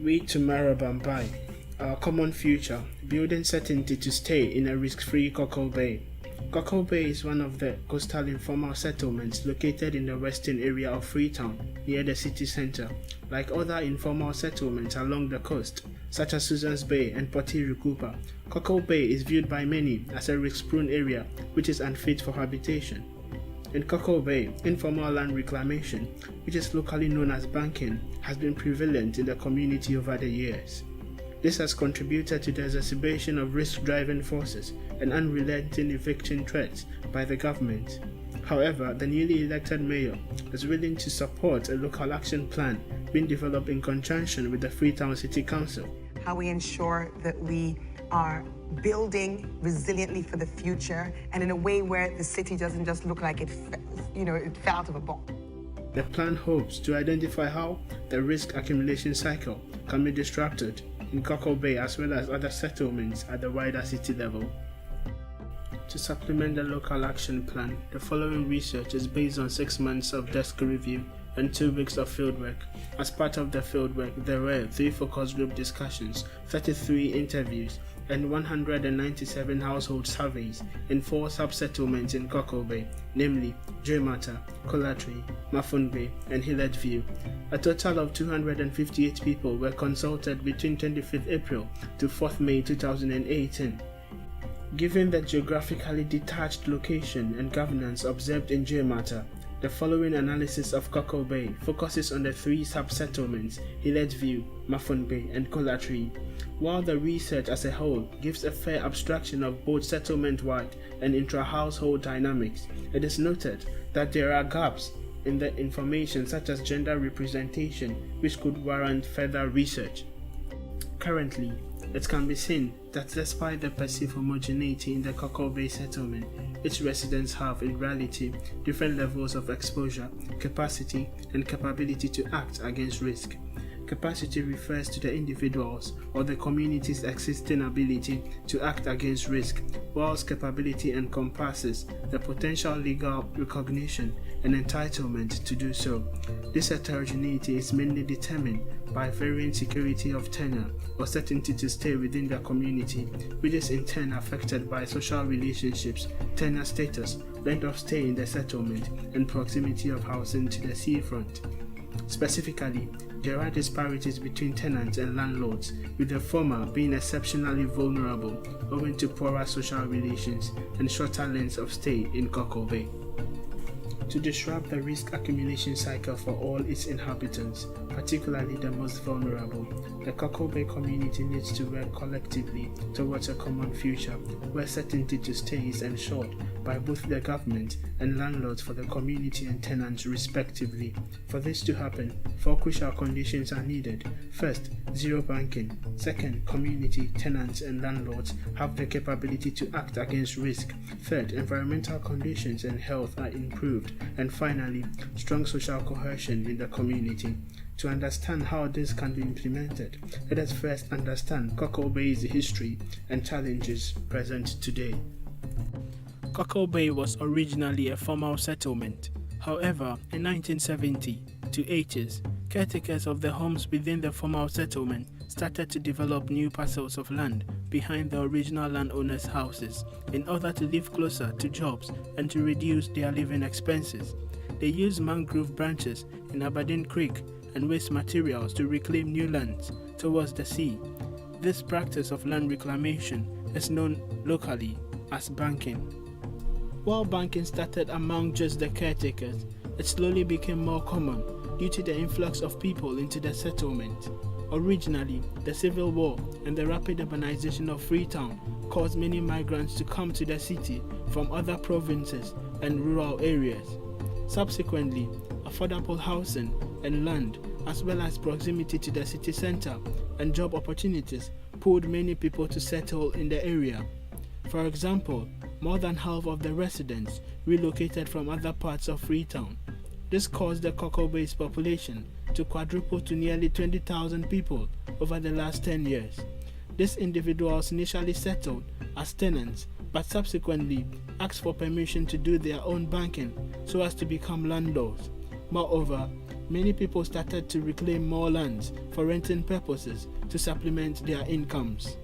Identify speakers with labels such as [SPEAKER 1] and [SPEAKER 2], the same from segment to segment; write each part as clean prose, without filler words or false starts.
[SPEAKER 1] We tomorrow Bambai, our common future, building certainty to stay in a risk-free Cockle Bay. Cockle Bay is one of the coastal informal settlements located in the western area of Freetown, near the city centre. Like other informal settlements along the coast, such as Susan's Bay and Potiri Cooper, Cockle Bay is viewed by many as a risk-prone area which is unfit for habitation. In Cockle Bay, informal land reclamation, which is locally known as banking, has been prevalent in the community over the years. This has contributed to the exacerbation of risk-driving forces and unrelenting eviction threats by the government. However, the newly elected mayor is willing to support a local action plan being developed in conjunction with the Freetown City Council.
[SPEAKER 2] How we ensure that we are building resiliently for the future and in a way where the city doesn't just look like it fell out of a bomb.
[SPEAKER 1] The plan hopes to identify how the risk accumulation cycle can be disrupted in Cockle Bay as well as other settlements at the wider city level. To supplement the local action plan, the following research is based on 6 months of desk review and 2 weeks of fieldwork. As part of the fieldwork, there were 3 focus group discussions, 33 interviews, and 197 household surveys in 4 sub-settlements in Cockle Bay, namely Joymata, Colatry, Mafunbe, and Hillet View. A total of 258 people were consulted between 25th April to 4th May 2018. Given the geographically detached location and governance observed in Joymata, the following analysis of Cockle Bay focuses on the 3 sub-settlements, Hillet View, Mafunbe, and Colatry. While the research as a whole gives a fair abstraction of both settlement-wide and intra-household dynamics, it is noted that there are gaps in the information such as gender representation which could warrant further research. Currently, it can be seen that despite the perceived homogeneity in the Cockle Bay settlement, its residents have in reality different levels of exposure, capacity, and capability to act against risk. Capacity refers to the individual's or the community's existing ability to act against risk, whilst capability encompasses the potential legal recognition and entitlement to do so. This heterogeneity is mainly determined by varying security of tenure or certainty to stay within the community, which is in turn affected by social relationships, tenure status, length of stay in the settlement, and proximity of housing to the seafront. Specifically, there are disparities between tenants and landlords, with the former being exceptionally vulnerable owing to poorer social relations and shorter lengths of stay in Cockle Bay. To disrupt the risk accumulation cycle for all its inhabitants, particularly the most vulnerable, the Cockle Bay community needs to work collectively towards a common future where certainty to stay is ensured by both the government and landlords for the community and tenants respectively. For this to happen, 4 crucial conditions are needed. First, zero banking. Second, community, tenants and landlords have the capability to act against risk. Third, environmental conditions and health are improved. And finally, strong social cohesion in the community. To understand how this can be implemented, let us first understand Cockle Bay's history and challenges present today. Cockle Bay was originally a formal settlement. However, in 1970 to 80s, caretakers of the homes within the formal settlement started to develop new parcels of land behind the original landowners' houses in order to live closer to jobs and to reduce their living expenses. They used mangrove branches in Aberdeen Creek and waste materials to reclaim new lands towards the sea. This practice of land reclamation is known locally as banking. While banking started among just the caretakers, it slowly became more common due to the influx of people into the settlement. Originally, the Civil War and the rapid urbanization of Freetown caused many migrants to come to the city from other provinces and rural areas. Subsequently, affordable housing and land, as well as proximity to the city center and job opportunities, pulled many people to settle in the area. For example, more than half of the residents relocated from other parts of Freetown. This caused the Cockle Bay's population to quadruple to nearly 20,000 people over the last 10 years. These individuals initially settled as tenants, but subsequently asked for permission to do their own banking so as to become landlords. Moreover, many people started to reclaim more lands for renting purposes to supplement their incomes.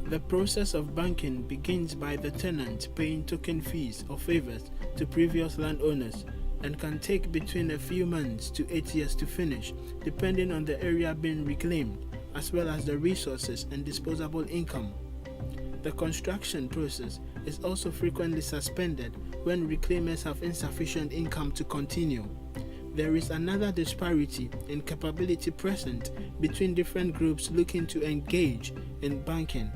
[SPEAKER 1] The process of banking begins by the tenant paying token fees or favors to previous landowners and can take between a few months to 8 years to finish, depending on the area being reclaimed, as well as the resources and disposable income. The construction process is also frequently suspended when reclaimers have insufficient income to continue. There is another disparity in capability present between different groups looking to engage in banking,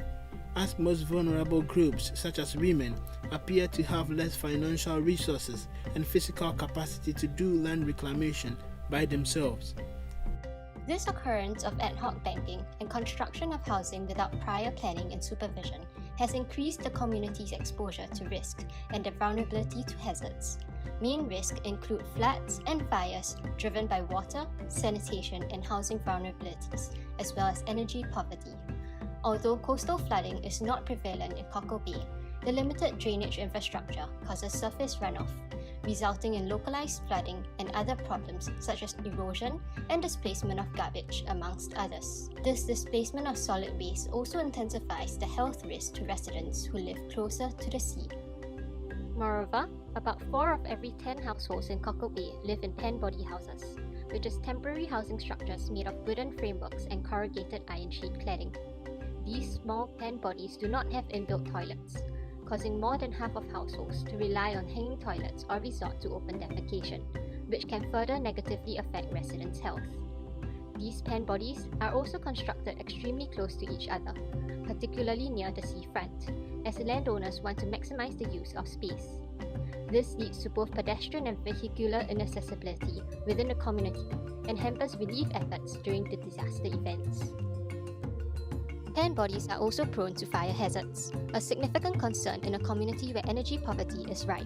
[SPEAKER 1] as most vulnerable groups, such as women, appear to have less financial resources and physical capacity to do land reclamation by themselves.
[SPEAKER 3] This occurrence of ad hoc banking and construction of housing without prior planning and supervision has increased the community's exposure to risk and their vulnerability to hazards. Main risks include floods and fires driven by water, sanitation, and housing vulnerabilities, as well as energy poverty. Although coastal flooding is not prevalent in Cockle Bay, the limited drainage infrastructure causes surface runoff, resulting in localized flooding and other problems such as erosion and displacement of garbage, amongst others. This displacement of solid waste also intensifies the health risk to residents who live closer to the sea. Moreover, about 4 of every 10 households in Cockle Bay live in pen-body houses, which is temporary housing structures made of wooden frameworks and corrugated iron sheet cladding. These small pen bodies do not have inbuilt toilets, causing more than half of households to rely on hanging toilets or resort to open defecation, which can further negatively affect residents' health. These pen bodies are also constructed extremely close to each other, particularly near the seafront, as landowners want to maximize the use of space. This leads to both pedestrian and vehicular inaccessibility within the community and hampers relief efforts during the disaster events. Pen bodies are also prone to fire hazards, a significant concern in a community where energy poverty is rife.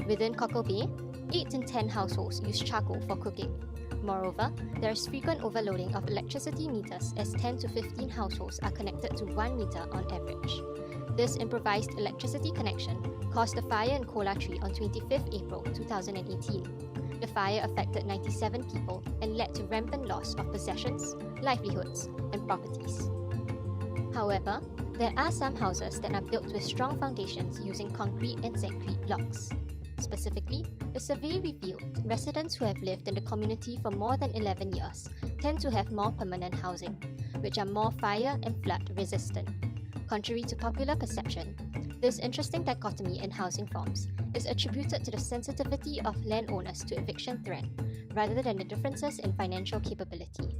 [SPEAKER 3] Within Cockle Bay, 8 in 10 households use charcoal for cooking. Moreover, there is frequent overloading of electricity meters as 10 to 15 households are connected to 1 meter on average. This improvised electricity connection caused a fire in Kola Tree on 25th April 2018. The fire affected 97 people and led to rampant loss of possessions, livelihoods, and properties. However, there are some houses that are built with strong foundations using concrete and concrete blocks. Specifically, the survey revealed residents who have lived in the community for more than 11 years tend to have more permanent housing, which are more fire and flood resistant. Contrary to popular perception, this interesting dichotomy in housing forms is attributed to the sensitivity of landowners to eviction threat rather than the differences in financial capability.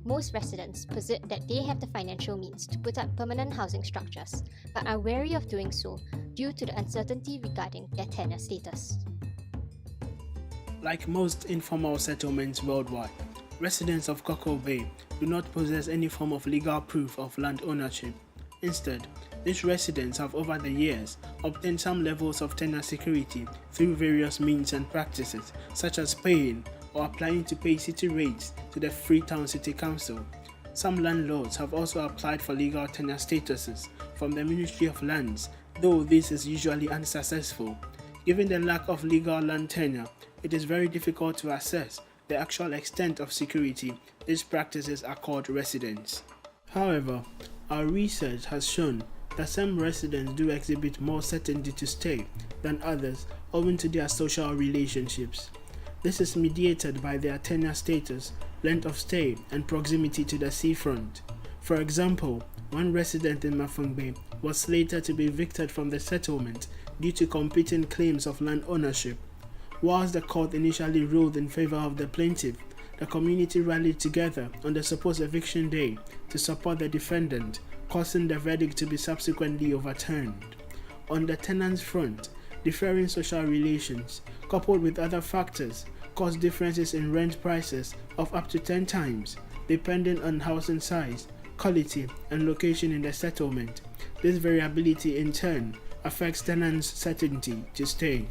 [SPEAKER 3] Most residents posit that they have the financial means to put up permanent housing structures, but are wary of doing so due to the uncertainty regarding their tenure status.
[SPEAKER 1] Like most informal settlements worldwide, residents of Cockle Bay do not possess any form of legal proof of land ownership. Instead, these residents have over the years obtained some levels of tenure security through various means and practices, such as paying or applying to pay city rates to the Freetown City Council. Some landlords have also applied for legal tenure statuses from the Ministry of Lands, though this is usually unsuccessful. Given the lack of legal land tenure, it is very difficult to assess the actual extent of security these practices accord residents. However, our research has shown that some residents do exhibit more certainty to stay than others owing to their social relationships. This is mediated by their tenure status, length of stay, and proximity to the seafront. For example, one resident in Mafung Bay was slated to be evicted from the settlement due to competing claims of land ownership. Whilst the court initially ruled in favor of the plaintiff, the community rallied together on the supposed eviction day to support the defendant, causing the verdict to be subsequently overturned. On the tenant's front, differing social relations, coupled with other factors, cause differences in rent prices of up to 10 times, depending on housing size, quality, and location in the settlement. This variability in turn affects tenants' certainty to stay.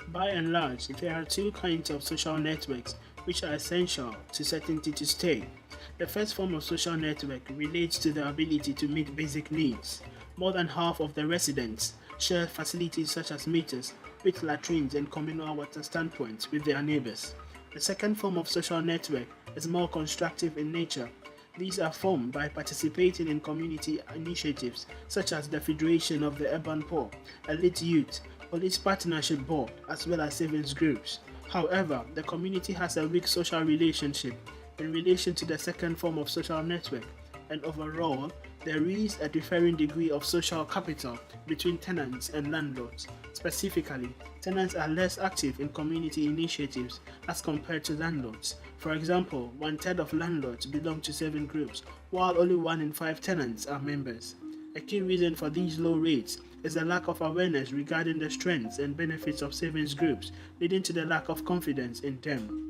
[SPEAKER 1] By and large, there are 2 kinds of social networks which are essential to certainty to stay. The first form of social network relates to the ability to meet basic needs. More than half of the residents share facilities such as meters, with latrines and communal water standpoints with their neighbors. The second form of social network is more constructive in nature. These are formed by participating in community initiatives such as the Federation of the Urban Poor, Elite Youth, Police Partnership Board, as well as savings groups. However, the community has a weak social relationship in relation to the second form of social network, and overall, there is a differing degree of social capital between tenants and landlords. Specifically, tenants are less active in community initiatives as compared to landlords. For example, 1/3 of landlords belong to saving groups, while only 1 in 5 tenants are members. A key reason for these low rates is the lack of awareness regarding the strengths and benefits of savings groups, leading to the lack of confidence in them.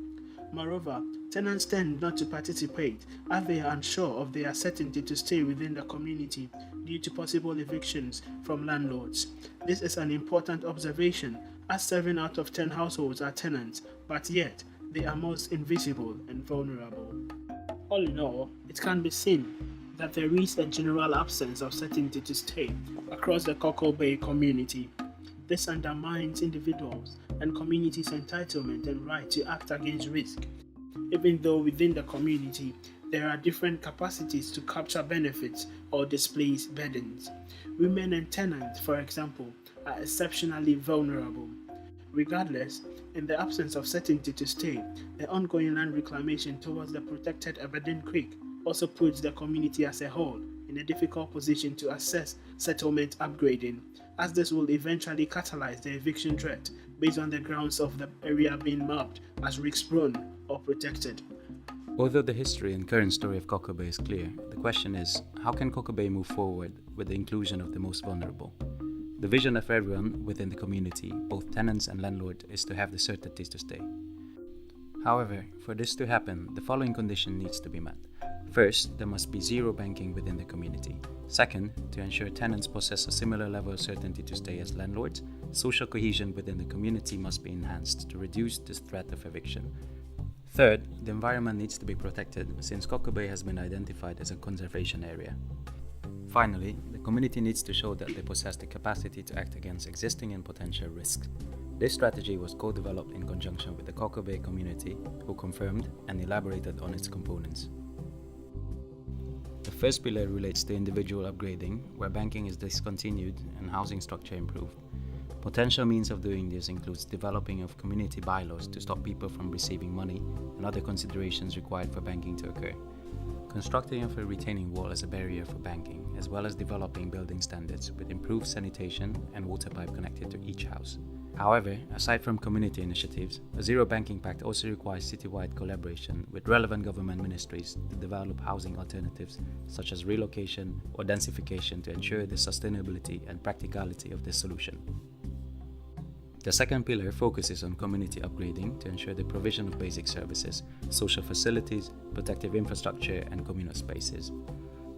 [SPEAKER 1] Moreover, tenants tend not to participate as they are unsure of their certainty to stay within the community due to possible evictions from landlords. This is an important observation as 7 out of 10 households are tenants, but yet they are most invisible and vulnerable. All in all, it can be seen that there is a general absence of certainty to stay across the Cockle Bay community. This undermines individuals and communities' entitlement and right to act against risk, even though within the community there are different capacities to capture benefits or displace burdens. Women and tenants, for example, are exceptionally vulnerable. Regardless, in the absence of certainty to stay, the ongoing land reclamation towards the protected Aberdeen Creek also puts the community as a whole in a difficult position to assess settlement upgrading, as this will eventually catalyze the eviction threat based on the grounds of the area being mapped as risk-prone or protected.
[SPEAKER 4] Although the history and current story of Cockle Bay is clear, the question is, how can Cockle Bay move forward with the inclusion of the most vulnerable? The vision of everyone within the community, both tenants and landlord, is to have the certainty to stay. However, for this to happen, the following condition needs to be met. First, there must be zero banking within the community. Second, to ensure tenants possess a similar level of certainty to stay as landlords, social cohesion within the community must be enhanced to reduce this threat of eviction. Third, the environment needs to be protected since Cockle Bay has been identified as a conservation area. Finally, the community needs to show that they possess the capacity to act against existing and potential risks. This strategy was co-developed in conjunction with the Cockle Bay community, who confirmed and elaborated on its components. The first pillar relates to individual upgrading, where banking is discontinued and housing structure improved. Potential means of doing this includes developing of community bylaws to stop people from receiving money and other considerations required for banking to occur. Constructing of a retaining wall as a barrier for banking, as well as developing building standards with improved sanitation and water pipe connected to each house. However, aside from community initiatives, a Zero Banking Pact also requires citywide collaboration with relevant government ministries to develop housing alternatives such as relocation or densification to ensure the sustainability and practicality of this solution. The second pillar focuses on community upgrading to ensure the provision of basic services, social facilities, protective infrastructure, and communal spaces.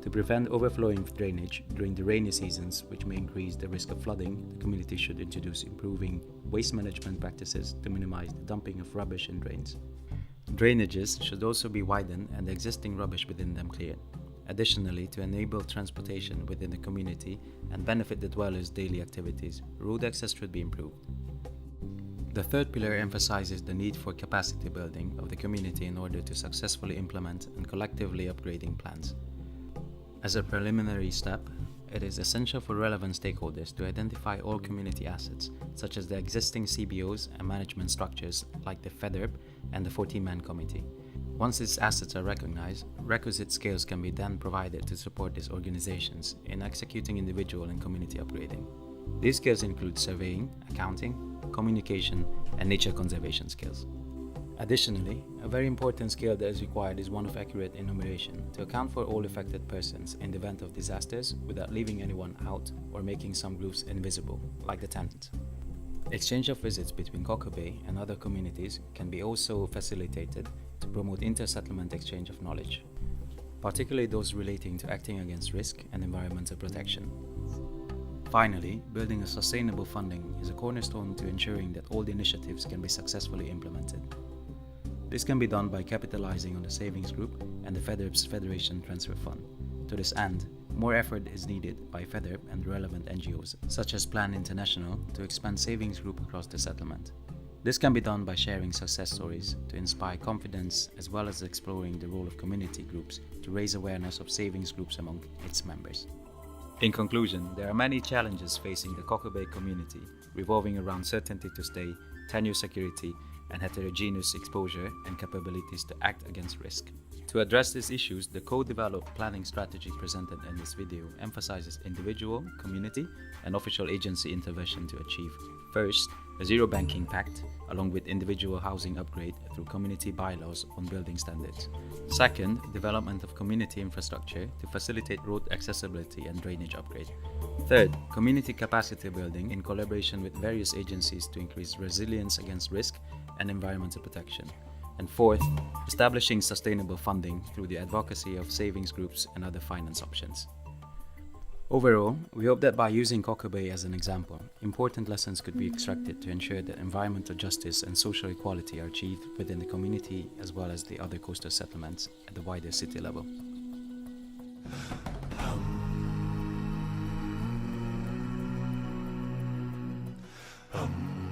[SPEAKER 4] To prevent overflowing drainage during the rainy seasons, which may increase the risk of flooding, the community should introduce improving waste management practices to minimize the dumping of rubbish in drains. Drainages should also be widened and the existing rubbish within them cleared. Additionally, to enable transportation within the community and benefit the dwellers' daily activities, road access should be improved. The third pillar emphasizes the need for capacity building of the community in order to successfully implement and collectively upgrading plans. As a preliminary step, it is essential for relevant stakeholders to identify all community assets, such as the existing CBOs and management structures like the FEDERB and the 14-man committee. Once these assets are recognized, requisite skills can be then provided to support these organizations in executing individual and community upgrading. These skills include surveying, accounting, communication, and nature conservation skills. Additionally, a very important skill that is required is one of accurate enumeration to account for all affected persons in the event of disasters without leaving anyone out or making some groups invisible, like the tenant. Exchange of visits between Cockle Bay and other communities can be also facilitated to promote inter-settlement exchange of knowledge, particularly those relating to acting against risk and environmental protection. Finally, building a sustainable funding is a cornerstone to ensuring that all the initiatives can be successfully implemented. This can be done by capitalizing on the savings group and the FEDERB's Federation Transfer Fund. To this end, more effort is needed by federal and relevant NGOs, such as Plan International, to expand savings group across the settlement. This can be done by sharing success stories to inspire confidence, as well as exploring the role of community groups to raise awareness of savings groups among its members. In conclusion, there are many challenges facing the Cockle Bay community, revolving around certainty to stay, tenure security, and heterogeneous exposure and capabilities to act against risk. To address these issues, the co-developed planning strategy presented in this video emphasizes individual, community, and official agency intervention to achieve: first, a zero banking pact, along with individual housing upgrade through community bylaws on building standards. Second, development of community infrastructure to facilitate road accessibility and drainage upgrade. Third, community capacity building in collaboration with various agencies to increase resilience against risk and environmental protection. And fourth, establishing sustainable funding through the advocacy of savings groups and other finance options. Overall, we hope that by using Cockle Bay as an example, important lessons could be extracted to ensure that environmental justice and social equality are achieved within the community as well as the other coastal settlements at the wider city level.
[SPEAKER 5] Hum.